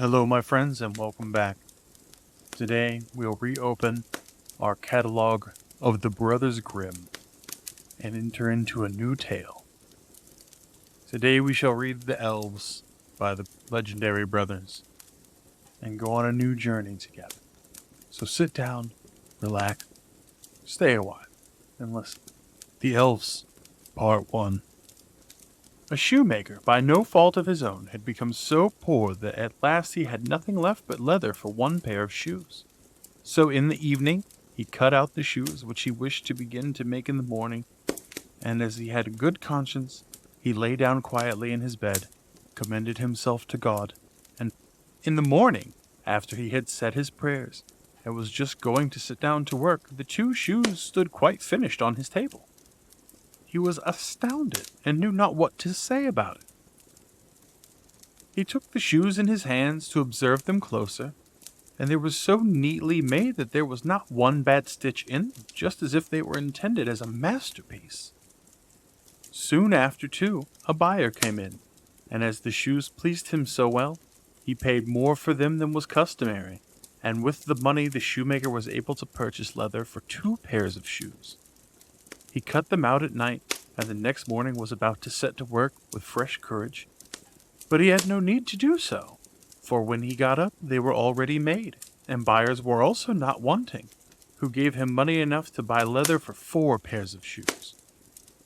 Hello, my friends, and welcome back. Today, we'll reopen our catalog of the Brothers Grimm and enter into a new tale. Today, we shall read The Elves by the legendary brothers and go on a new journey together. So sit down, relax, stay a while, and listen. The Elves, Part 1. A shoemaker, by no fault of his own, had become so poor that at last he had nothing left but leather for one pair of shoes. So in the evening he cut out the shoes which he wished to begin to make in the morning, and as he had a good conscience, he lay down quietly in his bed, commended himself to God, and in the morning, after he had said his prayers, and was just going to sit down to work, the two shoes stood quite finished on his table. He was astounded, and knew not what to say about it. He took the shoes in his hands to observe them closer, and they were so neatly made that there was not one bad stitch in them, just as if they were intended as a masterpiece. Soon after, too, a buyer came in, and as the shoes pleased him so well, he paid more for them than was customary, and with the money the shoemaker was able to purchase leather for 2 pairs of shoes. He cut them out at night, and the next morning was about to set to work with fresh courage. But he had no need to do so, for when he got up they were already made, and buyers were also not wanting, who gave him money enough to buy leather for 4 pairs of shoes.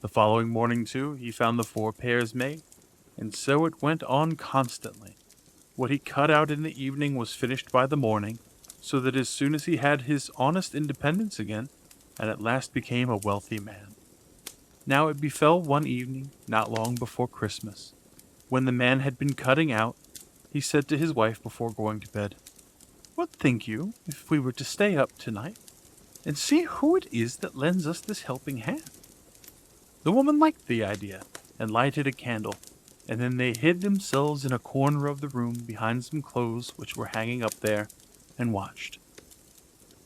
The following morning, too, he found the 4 pairs made, and so it went on constantly. What he cut out in the evening was finished by the morning, so that as soon as he had his honest independence again, and at last became a wealthy man. Now it befell one evening, not long before Christmas, when the man had been cutting out, he said to his wife before going to bed, "What think you, if we were to stay up tonight, and see who it is that lends us this helping hand?" The woman liked the idea, and lighted a candle, and then they hid themselves in a corner of the room behind some clothes which were hanging up there, and watched.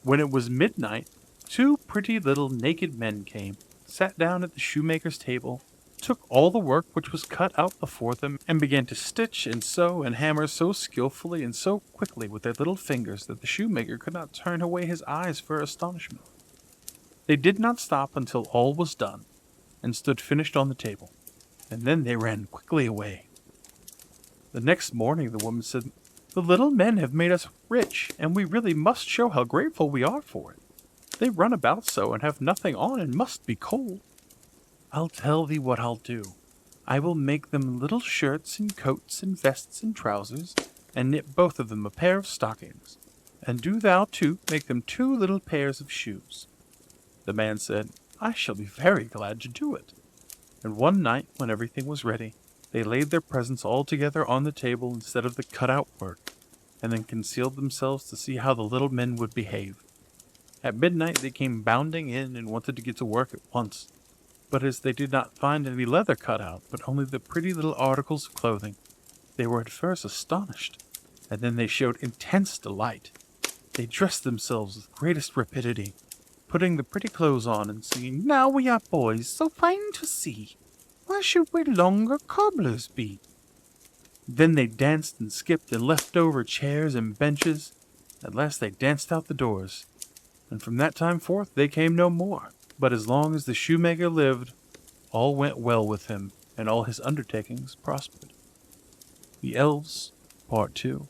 When it was midnight, 2 pretty little naked men came, sat down at the shoemaker's table, took all the work which was cut out before them, and began to stitch and sew and hammer so skillfully and so quickly with their little fingers that the shoemaker could not turn away his eyes for astonishment. They did not stop until all was done, and stood finished on the table, and then they ran quickly away. The next morning the woman said, "The little men have made us rich, and we really must show how grateful we are for it. They run about so and have nothing on and must be cold. I'll tell thee what I'll do. I will make them little shirts and coats and vests and trousers, and knit both of them a pair of stockings. And do thou, too, make them 2 little pairs of shoes." The man said, "I shall be very glad to do it." And one night, when everything was ready, they laid their presents all together on the table instead of the cut-out work, and then concealed themselves to see how the little men would behave. At midnight they came bounding in and wanted to get to work at once, but as they did not find any leather cut out, but only the pretty little articles of clothing, they were at first astonished, and then they showed intense delight. They dressed themselves with greatest rapidity, putting the pretty clothes on and singing, "Now we are boys, so fine to see. Why should we longer cobblers be?" Then they danced and skipped and left over chairs and benches. At last they danced out the doors, and from that time forth they came no more. But as long as the shoemaker lived, all went well with him, and all his undertakings prospered. The Elves, Part 2.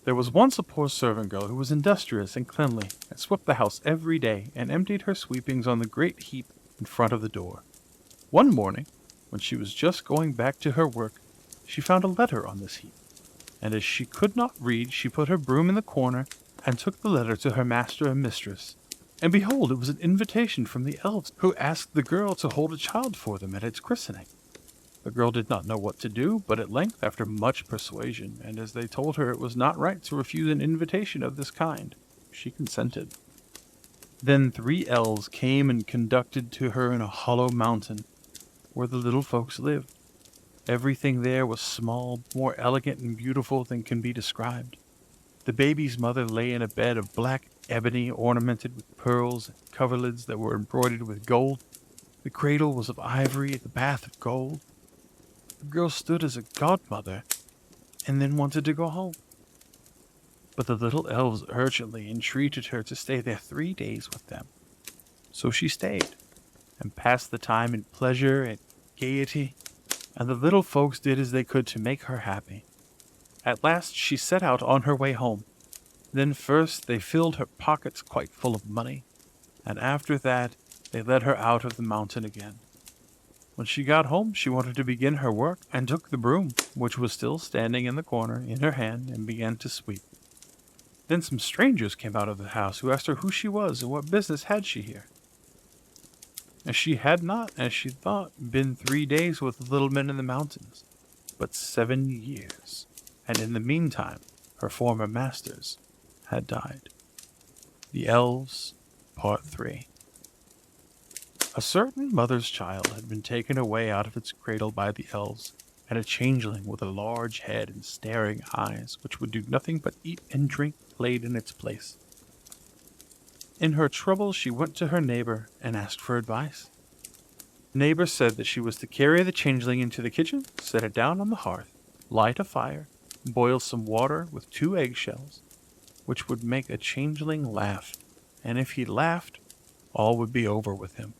There was once a poor servant girl who was industrious and cleanly, and swept the house every day, and emptied her sweepings on the great heap in front of the door. One morning, when she was just going back to her work, she found a letter on this heap, and as she could not read, she put her broom in the corner, and took the letter to her master and mistress. And behold, it was an invitation from the Elves, who asked the girl to hold a child for them at its christening. The girl did not know what to do, but at length, after much persuasion, and as they told her it was not right to refuse an invitation of this kind, she consented. Then 3 elves came and conducted to her in a hollow mountain, where the little folks lived. Everything there was small, more elegant and beautiful than can be described. The baby's mother lay in a bed of black ebony ornamented with pearls and coverlids that were embroidered with gold. The cradle was of ivory, the bath of gold. The girl stood as a godmother, and then wanted to go home. But the little elves urgently entreated her to stay there 3 days with them. So she stayed, and passed the time in pleasure and gaiety, and the little folks did as they could to make her happy. At last she set out on her way home. Then first they filled her pockets quite full of money, and after that they led her out of the mountain again. When she got home, she wanted to begin her work, and took the broom, which was still standing in the corner, in her hand, and began to sweep. Then some strangers came out of the house, who asked her who she was, and what business had she here. And she had not, as she thought, been 3 days with the little men in the mountains, but 7 years, and in the meantime her former masters had died. The Elves, Part 3. A certain mother's child had been taken away out of its cradle by the elves, and a changeling with a large head and staring eyes, which would do nothing but eat and drink, played in its place. In her trouble she went to her neighbor and asked for advice. The neighbor said that she was to carry the changeling into the kitchen, set it down on the hearth, light a fire, boil some water with 2 eggshells, which would make a changeling laugh, and if he laughed, all would be over with him.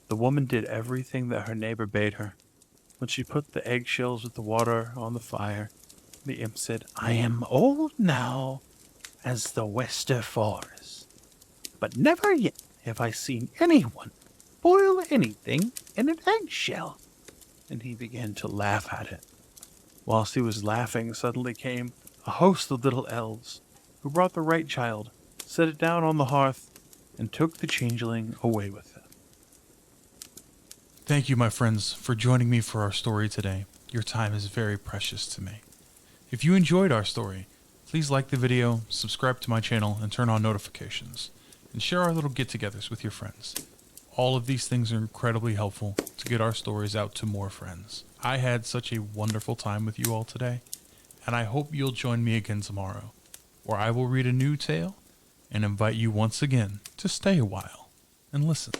The woman did everything that her neighbor bade her. When she put the eggshells with the water on the fire, the imp said, "I am old now as the Wester forest, but never yet have I seen anyone boil anything in an eggshell." And he began to laugh at it. Whilst he was laughing, suddenly came a host of little elves, who brought the right child, set it down on the hearth, and took the changeling away with them. Thank you, my friends, for joining me for our story today. Your time is very precious to me. If you enjoyed our story, please like the video, subscribe to my channel, and turn on notifications, and share our little get-togethers with your friends. All of these things are incredibly helpful to get our stories out to more friends. I had such a wonderful time with you all today, and I hope you'll join me again tomorrow, where I will read a new tale and invite you once again to stay a while and listen.